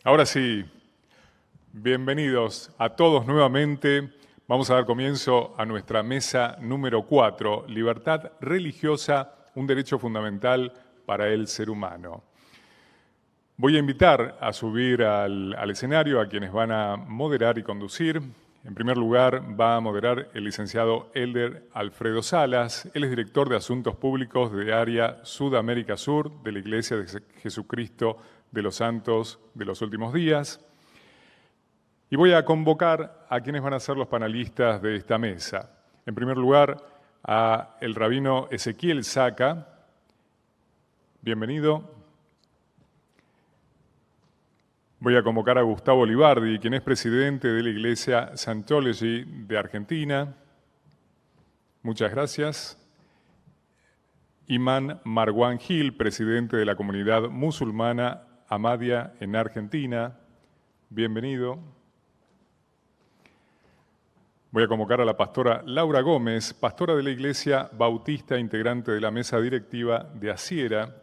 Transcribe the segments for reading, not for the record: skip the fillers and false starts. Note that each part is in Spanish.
Ahora sí, bienvenidos a todos nuevamente. Vamos a dar comienzo a nuestra mesa número 4, Libertad religiosa, un derecho fundamental para el ser humano. Voy a invitar a subir al escenario a quienes van a moderar y conducir. En primer lugar, va a moderar el licenciado Elder Alfredo Salas. Él es director de Asuntos Públicos de Área Sudamérica Sur de la Iglesia de Jesucristo de los Santos de los Últimos Días. Y voy a convocar a quienes van a ser los panelistas de esta mesa. En primer lugar, a el rabino Ezequiel Saca. Bienvenido. Voy a convocar a Gustavo Olivardi, quien es presidente de la Iglesia Scientology de Argentina. Muchas gracias. Imán Marwan Gil, presidente de la comunidad musulmana Ahmadiyya en Argentina. Bienvenido. Voy a convocar a la pastora Laura Gómez, pastora de la Iglesia Bautista, integrante de la mesa directiva de Asiera,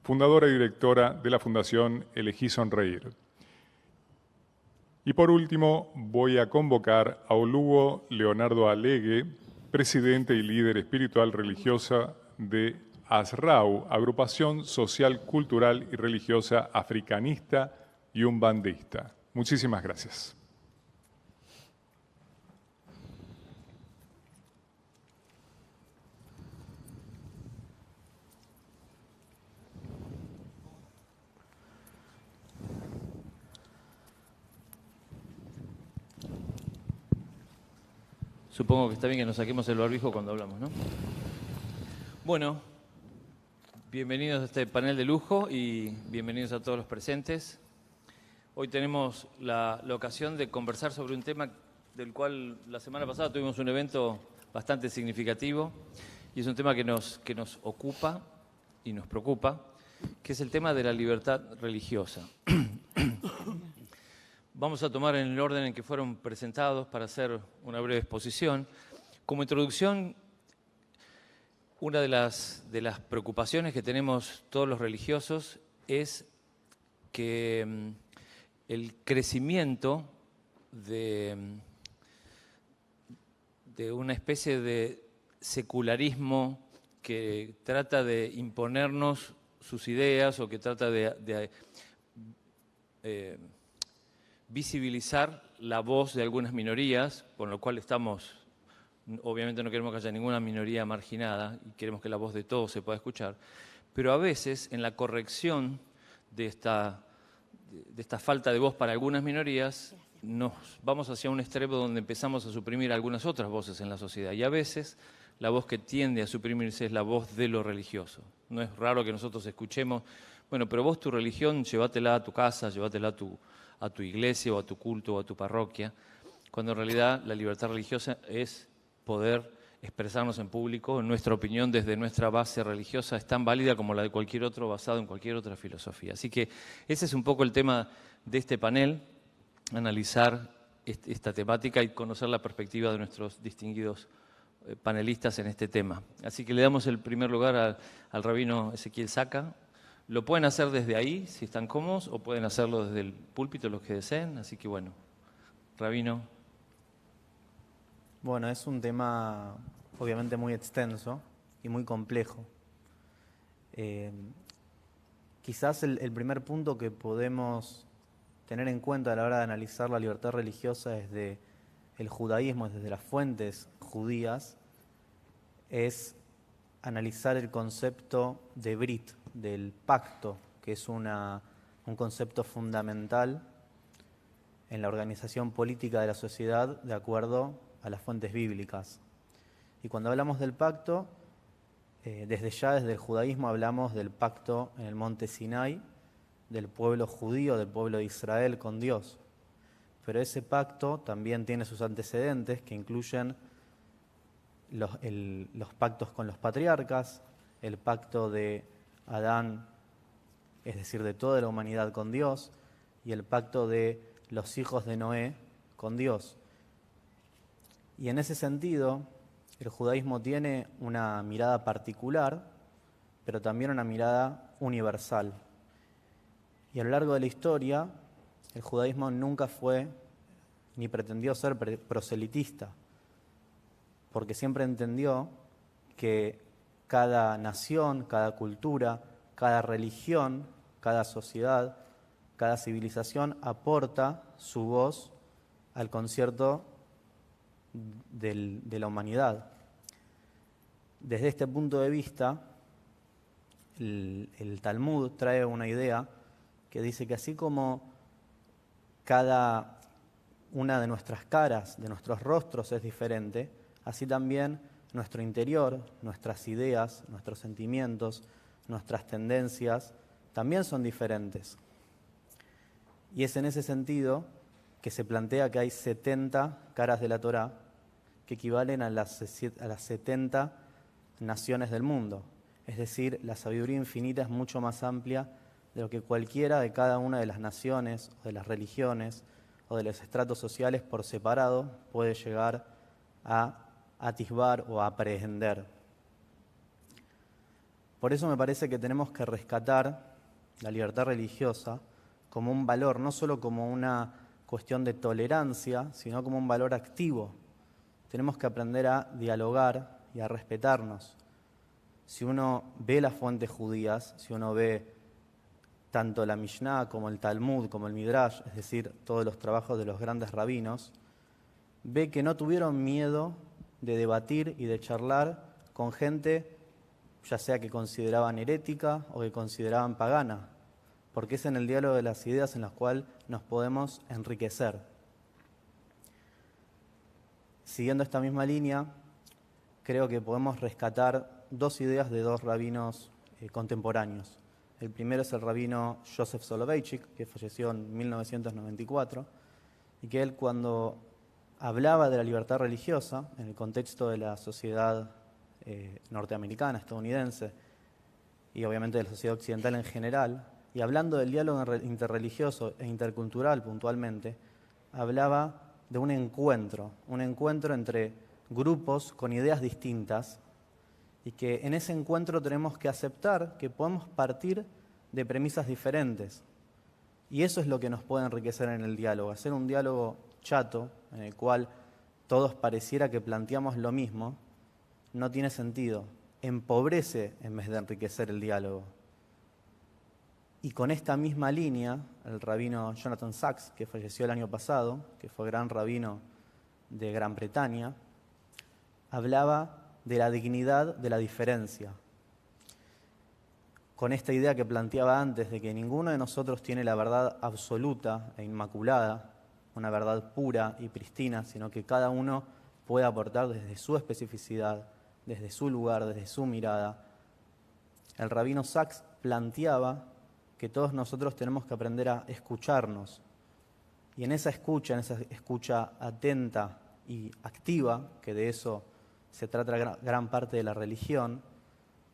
fundadora y directora de la Fundación Elegí Sonreír. Y por último, voy a convocar a Olugo Leonardo Alegue, presidente y líder espiritual religiosa de ASRAU, Agrupación Social, Cultural y Religiosa Africanista y Umbandista. Muchísimas gracias. Supongo que está bien que nos saquemos el barbijo cuando hablamos, ¿no? Bueno, bienvenidos a este panel de lujo y bienvenidos a todos los presentes. Hoy tenemos la ocasión de conversar sobre un tema del cual la semana pasada tuvimos un evento bastante significativo y es un tema que nos ocupa y nos preocupa, que es el tema de la libertad religiosa. Vamos a tomar en el orden en que fueron presentados para hacer una breve exposición. Como introducción, una de las preocupaciones que tenemos todos los religiosos es que el crecimiento de una especie de secularismo que trata de imponernos sus ideas o que trata de visibilizar la voz de algunas minorías, con lo cual obviamente no queremos que haya ninguna minoría marginada y queremos que la voz de todos se pueda escuchar, pero a veces en la corrección de esta falta de voz para algunas minorías nos vamos hacia un extremo donde empezamos a suprimir algunas otras voces en la sociedad y a veces la voz que tiende a suprimirse es la voz de lo religioso. No es raro que nosotros escuchemos, bueno, pero vos tu religión llévatela a tu casa, llévatela a tu iglesia o a tu culto o a tu parroquia, cuando en realidad la libertad religiosa es poder expresarnos en público. Nuestra opinión desde nuestra base religiosa es tan válida como la de cualquier otro basado en cualquier otra filosofía. Así que ese es un poco el tema de este panel, analizar esta temática y conocer la perspectiva de nuestros distinguidos panelistas en este tema. Así que le damos el primer lugar al rabino Ezequiel Saca. Lo pueden hacer desde ahí, si están cómodos, o pueden hacerlo desde el púlpito, los que deseen. Así que bueno, rabino. Bueno, es un tema obviamente muy extenso y muy complejo. Quizás el primer punto que podemos tener en cuenta a la hora de analizar la libertad religiosa desde el judaísmo, desde las fuentes judías, es analizar el concepto de Brit, del pacto, que es un concepto fundamental en la organización política de la sociedad de acuerdo a las fuentes bíblicas. Y cuando hablamos del pacto, desde el judaísmo hablamos del pacto en el monte Sinai, del pueblo judío, del pueblo de Israel con Dios. Pero ese pacto también tiene sus antecedentes que incluyen los pactos con los patriarcas, el pacto de Adán, es decir, de toda la humanidad con Dios, y el pacto de los hijos de Noé con Dios. Y en ese sentido, el judaísmo tiene una mirada particular, pero también una mirada universal. Y a lo largo de la historia El judaísmo nunca fue ni pretendió ser proselitista, porque siempre entendió que cada nación, cada cultura, cada religión, cada sociedad, cada civilización aporta su voz al concierto de la humanidad. Desde este punto de vista, el Talmud trae una idea que dice que así como cada una de nuestras caras, de nuestros rostros es diferente, así también nuestro interior, nuestras ideas, nuestros sentimientos, nuestras tendencias, también son diferentes. Y es en ese sentido que se plantea que hay 70 caras de la Torá que equivalen a las 70 naciones del mundo. Es decir, la sabiduría infinita es mucho más amplia de lo que cualquiera de cada una de las naciones, o de las religiones, o de los estratos sociales por separado puede llegar a atisbar o a aprehender. Por eso me parece que tenemos que rescatar la libertad religiosa como un valor, no solo como una cuestión de tolerancia, sino como un valor activo. Tenemos que aprender a dialogar y a respetarnos. Si uno ve las fuentes judías, si uno ve tanto la Mishnah como el Talmud, como el Midrash, es decir, todos los trabajos de los grandes rabinos, ve que no tuvieron miedo de debatir y de charlar con gente, ya sea que consideraban herética o que consideraban pagana, porque es en el diálogo de las ideas en las cuales nos podemos enriquecer. Siguiendo esta misma línea, creo que podemos rescatar dos ideas de dos rabinos contemporáneos. El primero es el rabino Joseph Soloveitchik, que falleció en 1994, y que él, cuando hablaba de la libertad religiosa en el contexto de la sociedad norteamericana, estadounidense, y obviamente de la sociedad occidental en general, y hablando del diálogo interreligioso e intercultural puntualmente, hablaba de un encuentro entre grupos con ideas distintas, y que en ese encuentro tenemos que aceptar que podemos partir de premisas diferentes. Y eso es lo que nos puede enriquecer en el diálogo. Hacer un diálogo chato, en el cual todos pareciera que planteamos lo mismo, no tiene sentido. Empobrece en vez de enriquecer el diálogo. Y con esta misma línea, el rabino Jonathan Sacks, que falleció el año pasado, que fue gran rabino de Gran Bretaña, hablaba de la dignidad de la diferencia. Con esta idea que planteaba antes de que ninguno de nosotros tiene la verdad absoluta e inmaculada, una verdad pura y pristina, sino que cada uno puede aportar desde su especificidad, desde su lugar, desde su mirada. El rabino Sacks planteaba que todos nosotros tenemos que aprender a escucharnos. Y en esa escucha atenta y activa, que de eso se trata gran parte de la religión,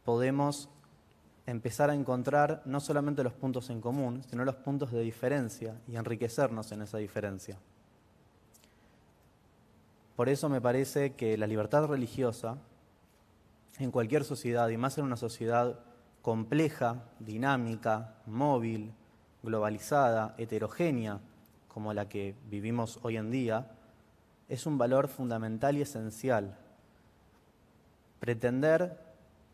podemos empezar a encontrar no solamente los puntos en común, sino los puntos de diferencia y enriquecernos en esa diferencia. Por eso me parece que la libertad religiosa en cualquier sociedad, y más en una sociedad compleja, dinámica, móvil, globalizada, heterogénea, como la que vivimos hoy en día, es un valor fundamental y esencial. Pretender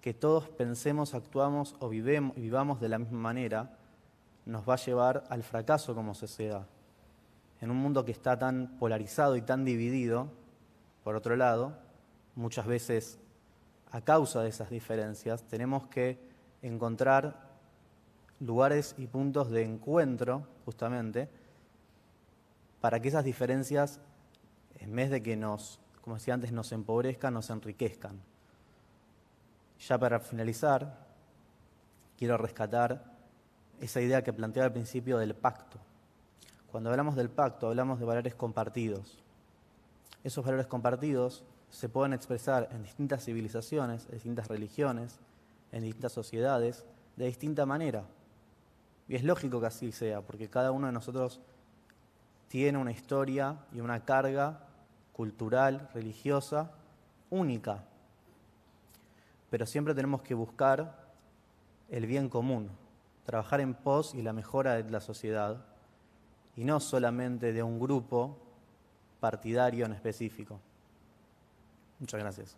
que todos pensemos, actuamos o vivamos de la misma manera nos va a llevar al fracaso como sociedad. En un mundo que está tan polarizado y tan dividido, por otro lado, muchas veces a causa de esas diferencias, tenemos que encontrar lugares y puntos de encuentro, justamente, para que esas diferencias, en vez de que como decía antes, nos empobrezcan, nos enriquezcan. Ya para finalizar, quiero rescatar esa idea que planteaba al principio del pacto. Cuando hablamos del pacto, hablamos de valores compartidos. Esos valores compartidos se pueden expresar en distintas civilizaciones, en distintas religiones, en distintas sociedades, de distinta manera. Y es lógico que así sea, porque cada uno de nosotros tiene una historia y una carga cultural, religiosa, única. Pero siempre tenemos que buscar el bien común, trabajar en pos y la mejora de la sociedad, y no solamente de un grupo partidario en específico. Muchas gracias.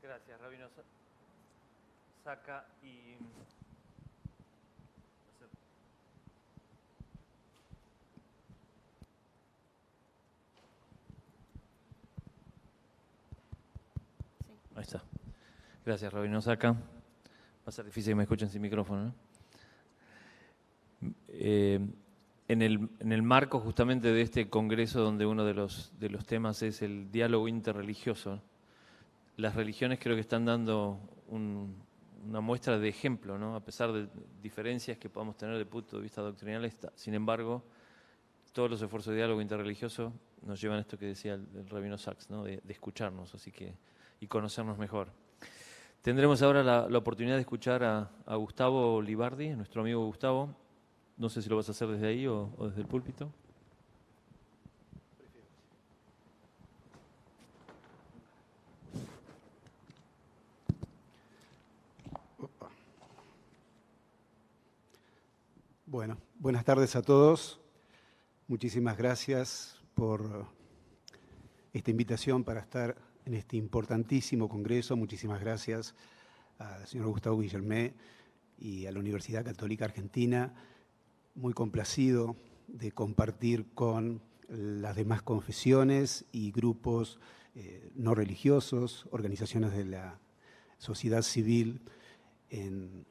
Gracias, Rabino Saca. Y ahí está. Gracias, Rabino Saca. Va a ser difícil que me escuchen sin micrófono, ¿no? En el marco justamente de este congreso, donde uno de los temas es el diálogo interreligioso, las religiones creo que están dando una muestra de ejemplo, ¿no? A pesar de diferencias que podamos tener desde el punto de vista doctrinal, sin embargo, todos los esfuerzos de diálogo interreligioso nos llevan a esto que decía el Rabino Sachs, ¿no? de escucharnos y conocernos mejor. Tendremos ahora la oportunidad de escuchar a Gustavo Libardi, nuestro amigo Gustavo. No sé si lo vas a hacer desde ahí o desde el púlpito. Bueno, buenas tardes a todos. Muchísimas gracias por esta invitación para estar en este importantísimo congreso. Muchísimas gracias al señor Gustavo Guillermé y a la Universidad Católica Argentina. Muy complacido de compartir con las demás confesiones y grupos no religiosos, organizaciones de la sociedad civil, en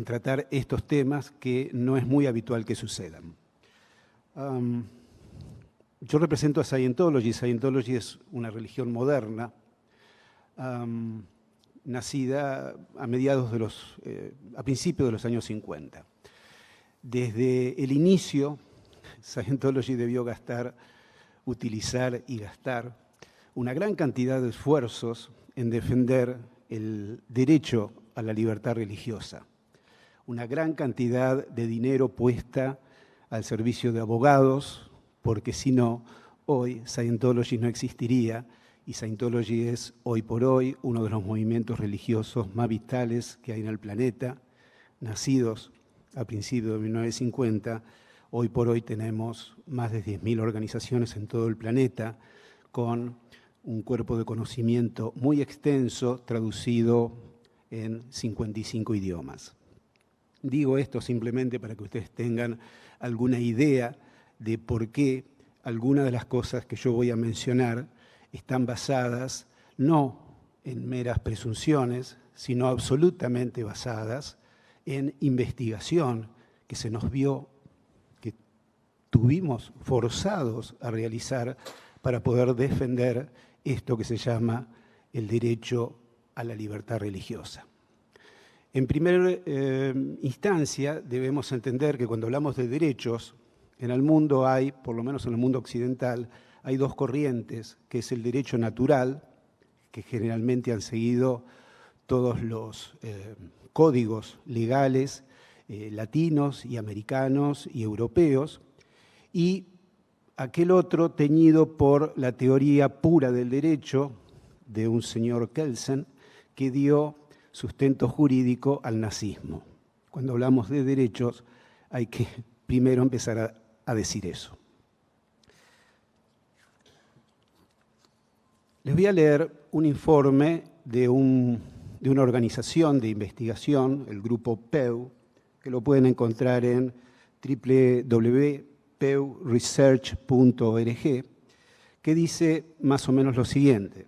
tratar estos temas que no es muy habitual que sucedan. Yo represento a Scientology. Scientology es una religión moderna, nacida a principios de los años 50. Desde el inicio, Scientology debió utilizar y gastar una gran cantidad de esfuerzos en defender el derecho a la libertad religiosa. Una gran cantidad de dinero puesta al servicio de abogados, porque si no, hoy Scientology no existiría, y Scientology es hoy por hoy uno de los movimientos religiosos más vitales que hay en el planeta, nacidos a principios de 1950. Hoy por hoy tenemos más de 10.000 organizaciones en todo el planeta, con un cuerpo de conocimiento muy extenso, traducido en 55 idiomas. Digo esto simplemente para que ustedes tengan alguna idea de por qué algunas de las cosas que yo voy a mencionar están basadas no en meras presunciones, sino absolutamente basadas en investigación que se nos vio, que tuvimos forzados a realizar para poder defender esto que se llama el derecho a la libertad religiosa. En primera instancia, debemos entender que cuando hablamos de derechos, en el mundo hay, por lo menos en el mundo occidental, hay dos corrientes, que es el derecho natural, que generalmente han seguido todos los códigos legales latinos y americanos y europeos, y aquel otro teñido por la teoría pura del derecho de un señor Kelsen, que dio sustento jurídico al nazismo. Cuando hablamos de derechos hay que primero empezar a decir eso. Les voy a leer un informe de una organización de investigación, el grupo PEW, que lo pueden encontrar en www.pewresearch.org, que dice más o menos lo siguiente.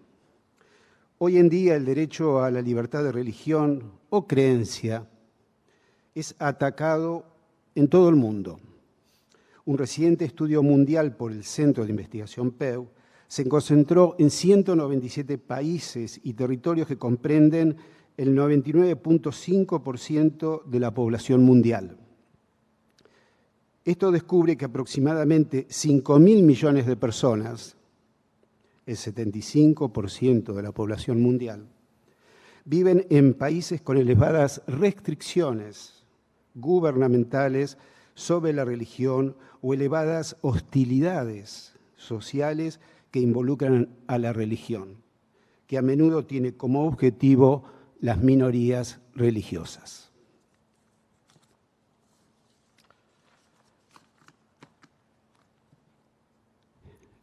Hoy en día el derecho a la libertad de religión o creencia es atacado en todo el mundo. Un reciente estudio mundial por el Centro de Investigación PEW se concentró en 197 países y territorios que comprenden el 99.5% de la población mundial. Esto descubre que aproximadamente 5.000 millones de personas, el 75% de la población mundial, viven en países con elevadas restricciones gubernamentales sobre la religión o elevadas hostilidades sociales que involucran a la religión, que a menudo tiene como objetivo las minorías religiosas.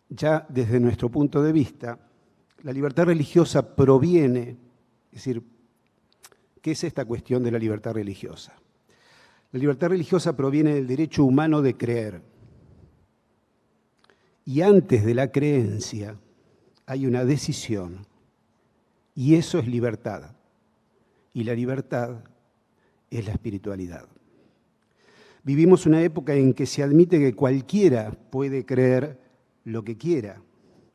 Ya desde nuestro punto de vista, la libertad religiosa proviene, es decir, ¿qué es esta cuestión de la libertad religiosa? La libertad religiosa proviene del derecho humano de creer. Y antes de la creencia hay una decisión, y eso es libertad. Y la libertad es la espiritualidad. Vivimos una época en que se admite que cualquiera puede creer lo que quiera,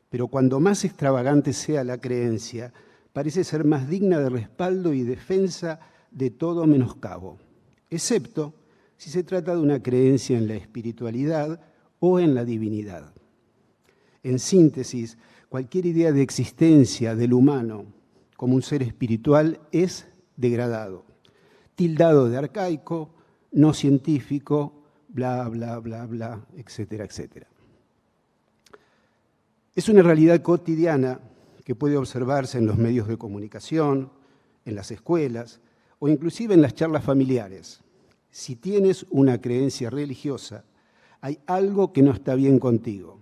pero cuando más extravagante sea la creencia, parece ser más digna de respaldo y defensa de todo menoscabo, excepto si se trata de una creencia en la espiritualidad o en la divinidad. En síntesis, cualquier idea de existencia del humano como un ser espiritual es degradado, tildado de arcaico, no científico, bla, bla, bla, bla, etcétera, etcétera. Es una realidad cotidiana que puede observarse en los medios de comunicación, en las escuelas o inclusive en las charlas familiares. Si tienes una creencia religiosa, hay algo que no está bien contigo.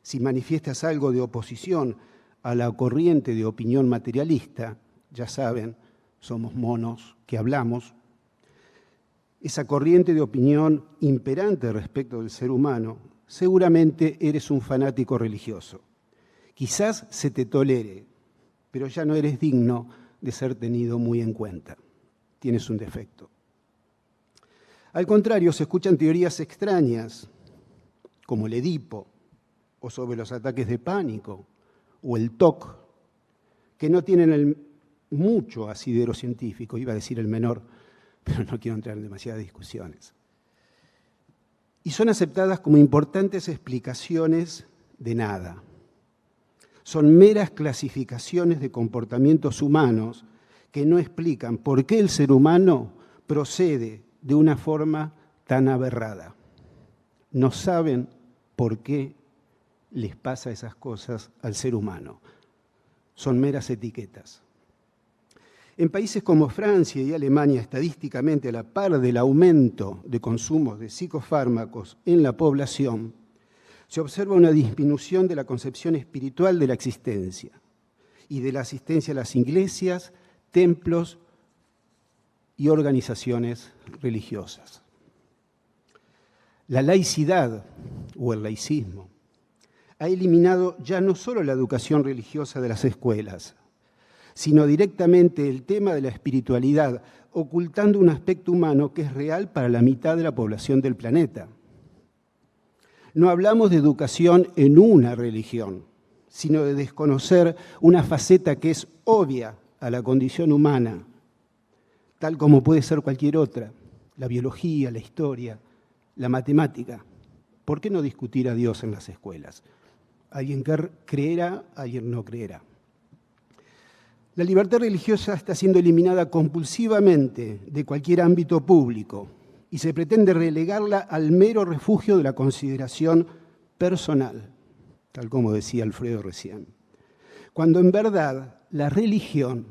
Si manifiestas algo de oposición a la corriente de opinión materialista, ya saben, somos monos que hablamos, esa corriente de opinión imperante respecto del ser humano, seguramente eres un fanático religioso. Quizás se te tolere, pero ya no eres digno de ser tenido muy en cuenta. Tienes un defecto. Al contrario, se escuchan teorías extrañas, como el Edipo, o sobre los ataques de pánico, o el TOC, que no tienen mucho asidero científico, iba a decir el menor, pero no quiero entrar en demasiadas discusiones. Y son aceptadas como importantes explicaciones de nada. Son meras clasificaciones de comportamientos humanos que no explican por qué el ser humano procede de una forma tan aberrada. No saben por qué les pasa esas cosas al ser humano. Son meras etiquetas. En países como Francia y Alemania, estadísticamente a la par del aumento de consumo de psicofármacos en la población, se observa una disminución de la concepción espiritual de la existencia y de la asistencia a las iglesias, templos y organizaciones religiosas. La laicidad o el laicismo ha eliminado ya no solo la educación religiosa de las escuelas, sino directamente el tema de la espiritualidad, ocultando un aspecto humano que es real para la mitad de la población del planeta. No hablamos de educación en una religión, sino de desconocer una faceta que es obvia a la condición humana, tal como puede ser cualquier otra, la biología, la historia, la matemática. ¿Por qué no discutir a Dios en las escuelas? Alguien creerá, alguien no creerá. La libertad religiosa está siendo eliminada compulsivamente de cualquier ámbito público y se pretende relegarla al mero refugio de la consideración personal, tal como decía Alfredo recién. Cuando en verdad la religión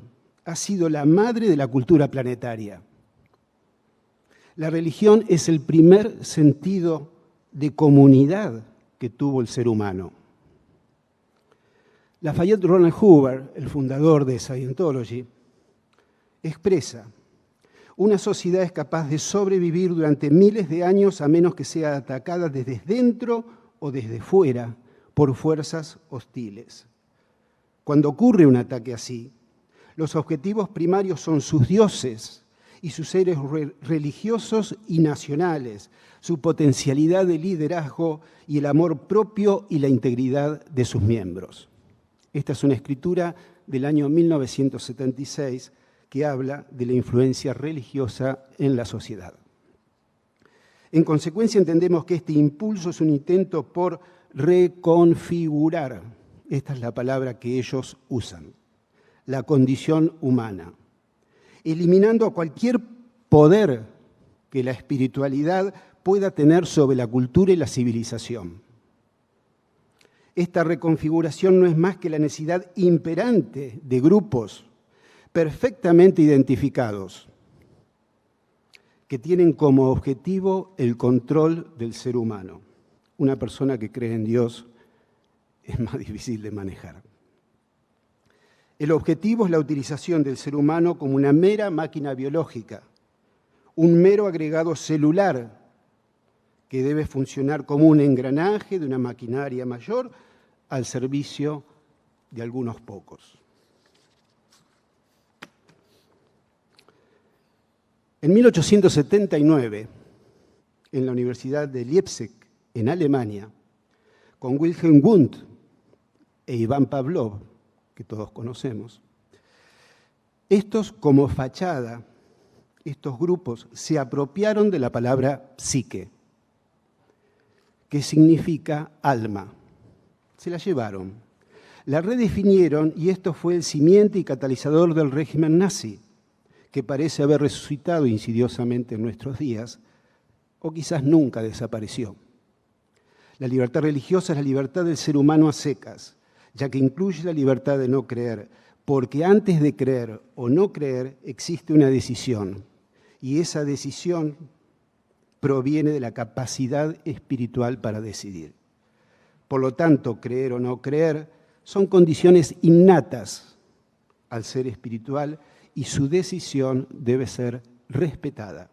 ha sido la madre de la cultura planetaria. La religión es el primer sentido de comunidad que tuvo el ser humano. Lafayette Ronald Hoover, el fundador de Scientology, expresa: una sociedad es capaz de sobrevivir durante miles de años a menos que sea atacada desde dentro o desde fuera por fuerzas hostiles. Cuando ocurre un ataque así, los objetivos primarios son sus dioses y sus seres religiosos y nacionales, su potencialidad de liderazgo y el amor propio y la integridad de sus miembros. Esta es una escritura del año 1976 que habla de la influencia religiosa en la sociedad. En consecuencia, entendemos que este impulso es un intento por reconfigurar, esta es la palabra que ellos usan, la condición humana, eliminando a cualquier poder que la espiritualidad pueda tener sobre la cultura y la civilización. Esta reconfiguración no es más que la necesidad imperante de grupos perfectamente identificados, que tienen como objetivo el control del ser humano. Una persona que cree en Dios es más difícil de manejar. El objetivo es la utilización del ser humano como una mera máquina biológica, un mero agregado celular que debe funcionar como un engranaje de una maquinaria mayor al servicio de algunos pocos. En 1879, en la Universidad de Leipzig, en Alemania, con Wilhelm Wundt e Iván Pavlov, que todos conocemos, estos como fachada, estos grupos se apropiaron de la palabra psique, que significa alma. Se la llevaron, la redefinieron y esto fue el simiente y catalizador del régimen nazi, que parece haber resucitado insidiosamente en nuestros días, o quizás nunca desapareció. La libertad religiosa es la libertad del ser humano a secas, ya que incluye la libertad de no creer, porque antes de creer o no creer existe una decisión, y esa decisión proviene de la capacidad espiritual para decidir. Por lo tanto, creer o no creer son condiciones innatas al ser espiritual y su decisión debe ser respetada.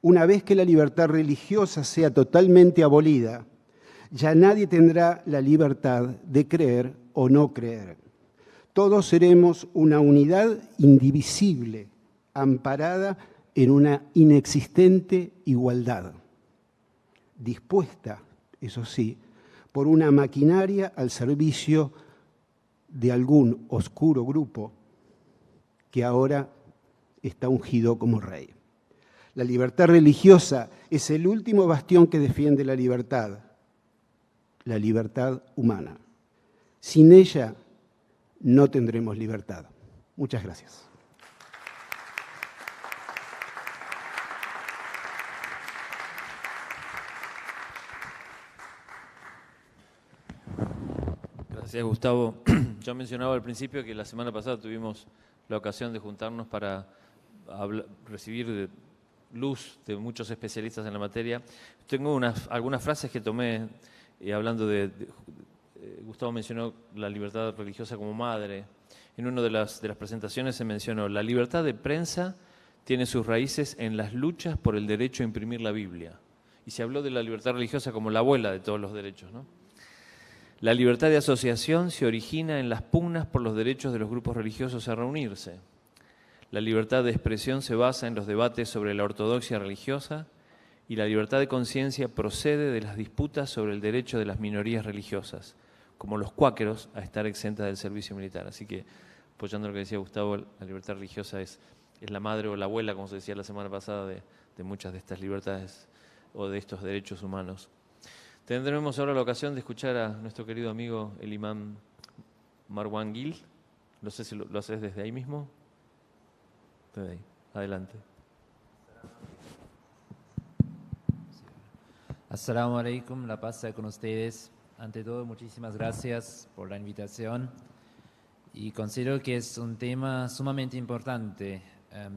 Una vez que la libertad religiosa sea totalmente abolida, ya nadie tendrá la libertad de creer o no creer. Todos seremos una unidad indivisible, amparada en una inexistente igualdad, dispuesta, eso sí, por una maquinaria al servicio de algún oscuro grupo que ahora está ungido como rey. La libertad religiosa es el último bastión que defiende la libertad humana. Sin ella no tendremos libertad. Muchas gracias. Gracias, Gustavo. Yo mencionaba al principio que la semana pasada tuvimos la ocasión de juntarnos para recibir luz de muchos especialistas en la materia. Tengo algunas frases que tomé, hablando Gustavo mencionó la libertad religiosa como madre. En una de las presentaciones se mencionó: la libertad de prensa tiene sus raíces en las luchas por el derecho a imprimir la Biblia. Y se habló de la libertad religiosa como la abuela de todos los derechos, ¿no? La libertad de asociación se origina en las pugnas por los derechos de los grupos religiosos a reunirse. La libertad de expresión se basa en los debates sobre la ortodoxia religiosa y la libertad de conciencia procede de las disputas sobre el derecho de las minorías religiosas, como los cuáqueros, a estar exentas del servicio militar. Así que, apoyando lo que decía Gustavo, la libertad religiosa es la madre o la abuela, como se decía la semana pasada, de muchas de estas libertades o de estos derechos humanos. Tendremos ahora la ocasión de escuchar a nuestro querido amigo el imán Marwan Gil. No sé si lo haces desde ahí mismo. Desde ahí. Adelante. Assalamu alaikum, la paz sea con ustedes. Ante todo, muchísimas gracias por la invitación y considero que es un tema sumamente importante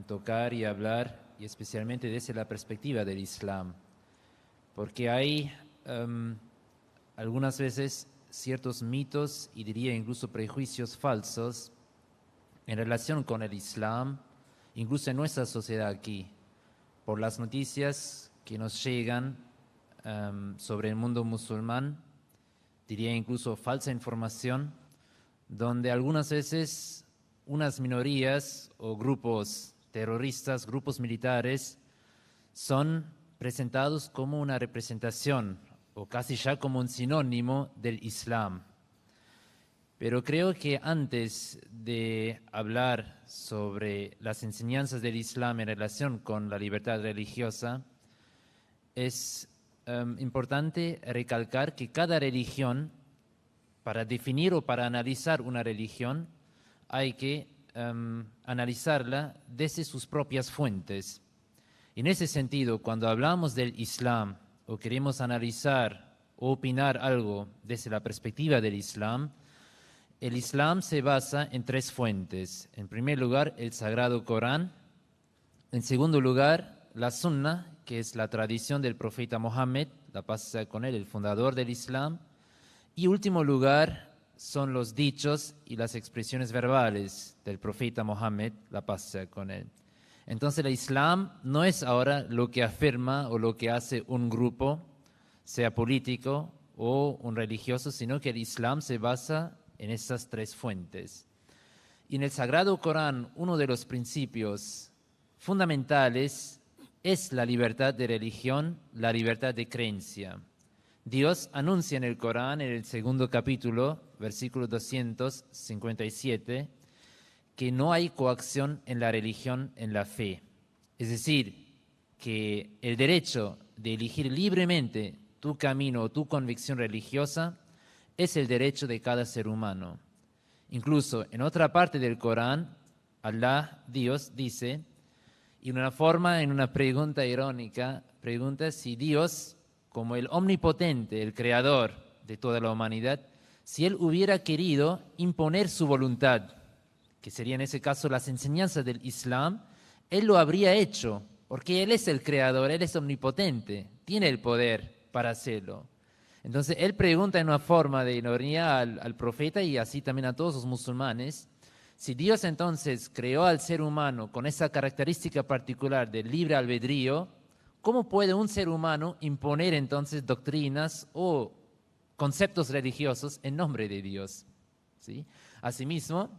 tocar y hablar, y especialmente desde la perspectiva del Islam, porque hay algunas veces ciertos mitos y diría incluso prejuicios falsos en relación con el Islam, incluso en nuestra sociedad aquí, por las noticias que nos llegan sobre el mundo musulmán, diría incluso falsa información, donde algunas veces unas minorías o grupos terroristas, grupos militares, son presentados como una representación o casi ya como un sinónimo del Islam. Pero creo que antes de hablar sobre las enseñanzas del Islam en relación con la libertad religiosa, es importante recalcar que cada religión, para definir o para analizar una religión, hay que analizarla desde sus propias fuentes. En ese sentido, cuando hablamos del Islam o queremos analizar o opinar algo desde la perspectiva del Islam, el Islam se basa en 3 fuentes. En primer lugar, el Sagrado Corán. En segundo lugar, la Sunna, que es la tradición del profeta Mohammed, la paz sea con él, el fundador del Islam. Y último lugar, son los dichos y las expresiones verbales del profeta Mohammed, la paz sea con él. Entonces el Islam no es ahora lo que afirma o lo que hace un grupo, sea político o un religioso, sino que el Islam se basa en esas 3 fuentes. Y en el Sagrado Corán, uno de los principios fundamentales es la libertad de religión, la libertad de creencia. Dios anuncia en el Corán, en el 2º capítulo, versículo 257, que no hay coacción en la religión, en la fe. Es decir, que el derecho de elegir libremente tu camino o tu convicción religiosa es el derecho de cada ser humano. Incluso en otra parte del Corán, Allah, Dios, dice, y en una pregunta irónica, pregunta si Dios, como el omnipotente, el creador de toda la humanidad, si Él hubiera querido imponer su voluntad, que sería en ese caso las enseñanzas del Islam, Él lo habría hecho, porque Él es el creador, Él es omnipotente, tiene el poder para hacerlo. Entonces, Él pregunta en una forma de ironía al profeta y así también a todos los musulmanes, si Dios entonces creó al ser humano con esa característica particular del libre albedrío, ¿cómo puede un ser humano imponer entonces doctrinas o conceptos religiosos en nombre de Dios? ¿Sí? Asimismo,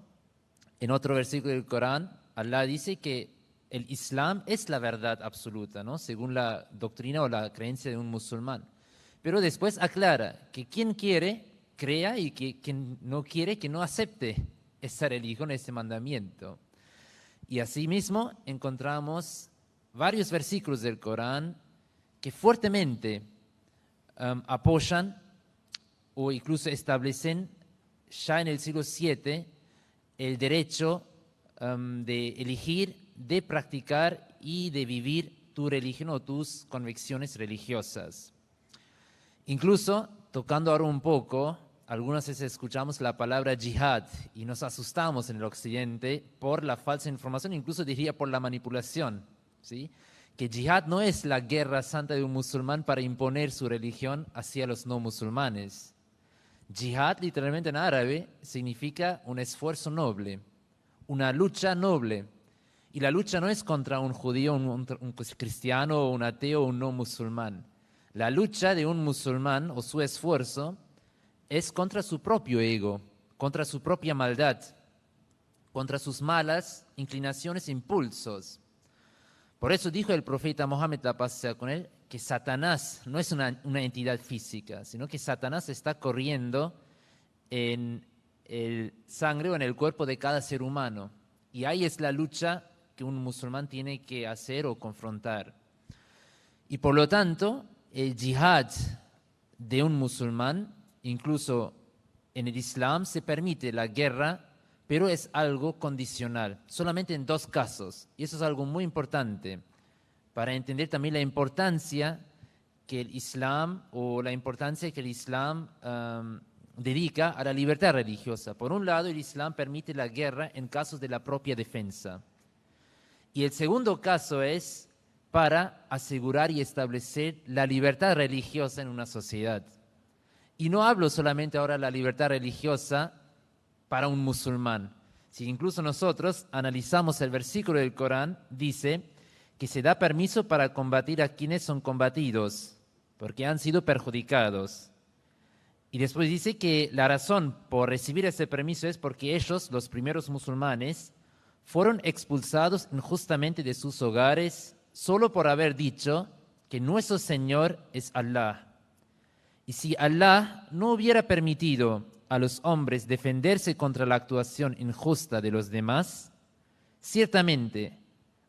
en otro versículo del Corán, Allah dice que el Islam es la verdad absoluta, ¿no? Según la doctrina o la creencia de un musulmán. Pero después aclara que quien quiere, crea, y que quien no quiere, que no acepte esa religión, ese mandamiento. Y asimismo encontramos varios versículos del Corán que fuertemente apoyan o incluso establecen ya en el siglo VII el derecho de elegir, de practicar y de vivir tu religión o tus convicciones religiosas. Incluso, tocando ahora un poco, algunas veces escuchamos la palabra yihad y nos asustamos en el occidente por la falsa información, incluso diría por la manipulación, ¿sí? Que yihad no es la guerra santa de un musulmán para imponer su religión hacia los no musulmanes. Yihad, literalmente en árabe, significa un esfuerzo noble, una lucha noble. Y la lucha no es contra un judío, un cristiano, un ateo o un no musulmán. La lucha de un musulmán o su esfuerzo es contra su propio ego, contra su propia maldad, contra sus malas inclinaciones e impulsos. Por eso dijo el profeta Mohammed, la paz sea con él, que Satanás no es una entidad física, sino que Satanás está corriendo en el sangre o en el cuerpo de cada ser humano. Y ahí es la lucha que un musulmán tiene que hacer o confrontar. Y por lo tanto, el yihad de un musulmán, incluso en el Islam, se permite la guerra, pero es algo condicional, solamente en 2 casos. Y eso es algo muy importante para entender también la importancia que el Islam dedica a la libertad religiosa. Por un lado, el Islam permite la guerra en casos de la propia defensa. Y el segundo caso es para asegurar y establecer la libertad religiosa en una sociedad. Y no hablo solamente ahora de la libertad religiosa para un musulmán. Si incluso nosotros analizamos el versículo del Corán, dice que se da permiso para combatir a quienes son combatidos, porque han sido perjudicados. Y después dice que la razón por recibir ese permiso es porque ellos, los primeros musulmanes, fueron expulsados injustamente de sus hogares solo por haber dicho que nuestro Señor es Allah. Y si Allah no hubiera permitido a los hombres defenderse contra la actuación injusta de los demás, ciertamente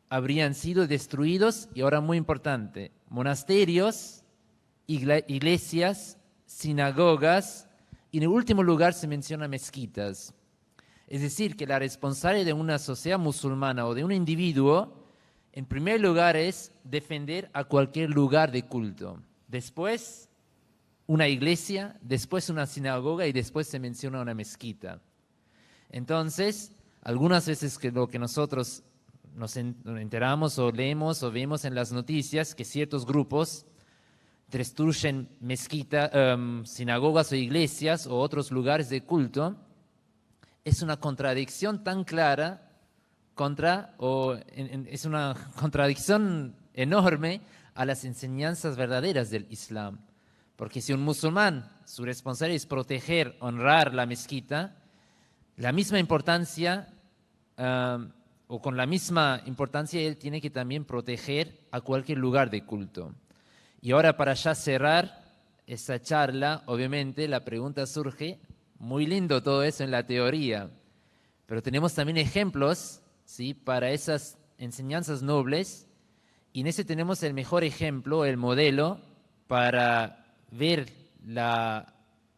habrían sido destruidos, y ahora muy importante, monasterios, iglesias, sinagogas, y en el último lugar se menciona mezquitas. Es decir, que la responsabilidad de una sociedad musulmana o de un individuo, en primer lugar, es defender a cualquier lugar de culto. Después, una iglesia, después una sinagoga y después se menciona una mezquita. Entonces, algunas veces que lo que nosotros nos enteramos o leemos o vemos en las noticias, que ciertos grupos destruyen sinagogas o iglesias o otros lugares de culto, es una contradicción tan clara es una contradicción enorme a las enseñanzas verdaderas del Islam. Porque si un musulmán, su responsabilidad es proteger, honrar la mezquita, la misma importancia, o con la misma importancia, él tiene que también proteger a cualquier lugar de culto. Y ahora, para ya cerrar esta charla, obviamente la pregunta surge, muy lindo todo eso en la teoría, pero tenemos también ejemplos, ¿sí?, para esas enseñanzas nobles, y en ese tenemos el mejor ejemplo, el modelo, para ver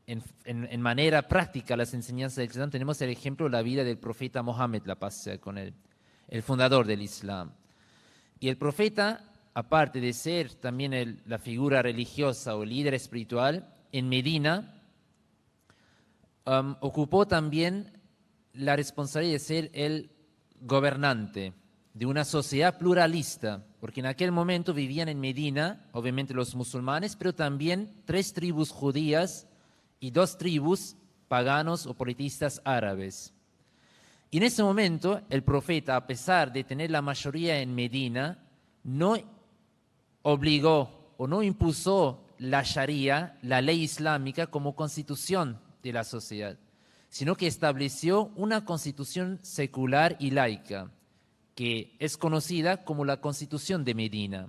en manera práctica las enseñanzas del Islam. Tenemos el ejemplo de la vida del profeta Mohammed, la paz sea con él, el fundador del Islam. Y el profeta, aparte de ser también la figura religiosa o líder espiritual, en Medina ocupó también la responsabilidad de ser el gobernante de una sociedad pluralista, porque en aquel momento vivían en Medina, obviamente los musulmanes, pero también 3 tribus judías y 2 tribus paganos o politistas árabes. Y en ese momento el profeta, a pesar de tener la mayoría en Medina, no obligó o no impuso la Sharia, la ley islámica, como constitución de la sociedad, sino que estableció una constitución secular y laica, que es conocida como la Constitución de Medina.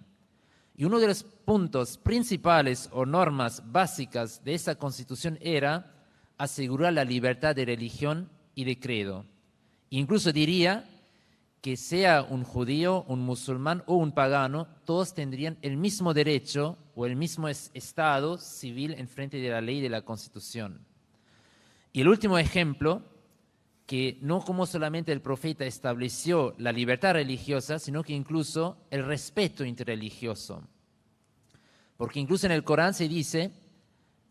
Y uno de los puntos principales o normas básicas de esa constitución era asegurar la libertad de religión y de credo. Incluso diría que sea un judío, un musulmán o un pagano, todos tendrían el mismo derecho o el mismo estado civil en frente de la ley de la Constitución. Y el último ejemplo, que no como solamente el profeta estableció la libertad religiosa, sino que incluso el respeto interreligioso. Porque incluso en el Corán se dice,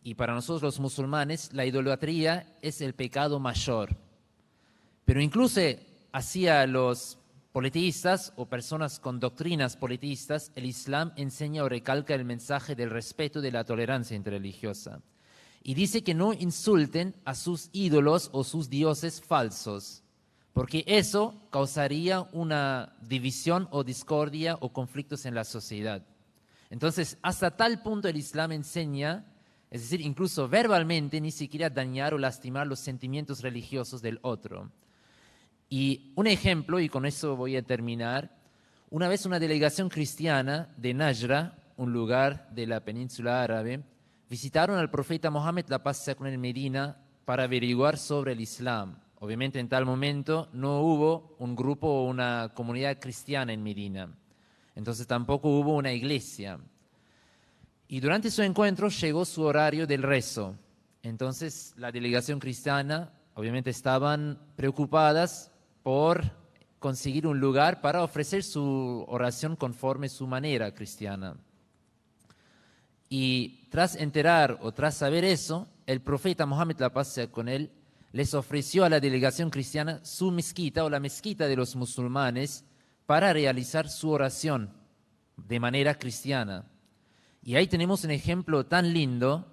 y para nosotros los musulmanes, la idolatría es el pecado mayor. Pero incluso hacia los politeístas o personas con doctrinas politeístas, el Islam enseña o recalca el mensaje del respeto de la tolerancia interreligiosa. Y dice que no insulten a sus ídolos o sus dioses falsos, porque eso causaría una división o discordia o conflictos en la sociedad. Entonces, hasta tal punto el Islam enseña, es decir, incluso verbalmente, ni siquiera dañar o lastimar los sentimientos religiosos del otro. Y un ejemplo, y con eso voy a terminar, una vez una delegación cristiana de Najra, un lugar de la península árabe, visitaron al profeta Mohammed, la paz sea con él, en Medina, para averiguar sobre el Islam. Obviamente en tal momento no hubo un grupo o una comunidad cristiana en Medina. Entonces tampoco hubo una iglesia. Y durante su encuentro llegó su horario del rezo. Entonces la delegación cristiana obviamente estaban preocupadas por conseguir un lugar para ofrecer su oración conforme su manera cristiana. Y tras enterar o tras saber eso, el profeta Mohammed, la paz sea con él, les ofreció a la delegación cristiana su mezquita o la mezquita de los musulmanes para realizar su oración de manera cristiana. Y ahí tenemos un ejemplo tan lindo